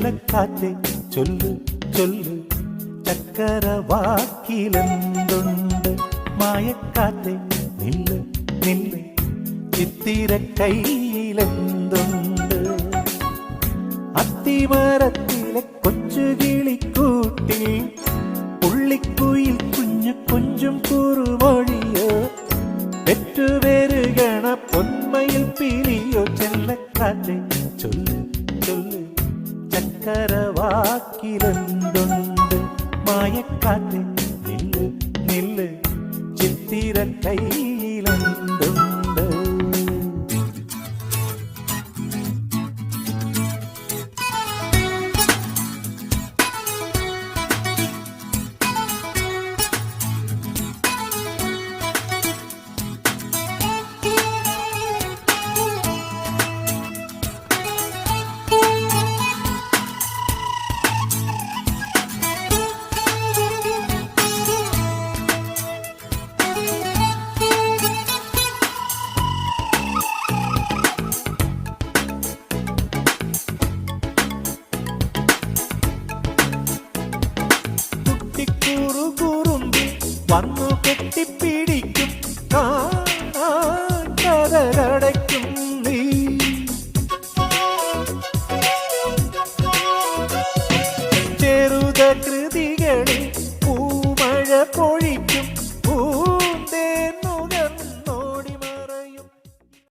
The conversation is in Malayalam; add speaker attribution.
Speaker 1: ചെല്ലക്കാറ്റെ ചൊല്ലു ചൊല്ലു ചക്കരവാക്കിലെന്തുണ്ട് മായക്കാറ്റെ നില്ല് നില്ല് ചിത്തിര കയ്യിലെന്തുണ്ട് അത്തിമരത്തിലെ കൊച്ചു കിളിക്കൂട്ടിൽ പുള്ളിക്കുയിൽ കുഞ്ഞു കുഞ്ചും കുറുമൊഴിയോ പെറ്റുപെരുകണ പൊന്മയിൽ പിരിയോ ചെല്ലക്കാറ്റെ ചൊല്ലു ചൊല്ലു ചക്കരവാക്കിലെന്തുണ്ട് മായക്കാറ്റെ നില്ല് നില്ല് ചിത്തിര കയ്യിലെന്തുണ്ട് വന്നു കെട്ടി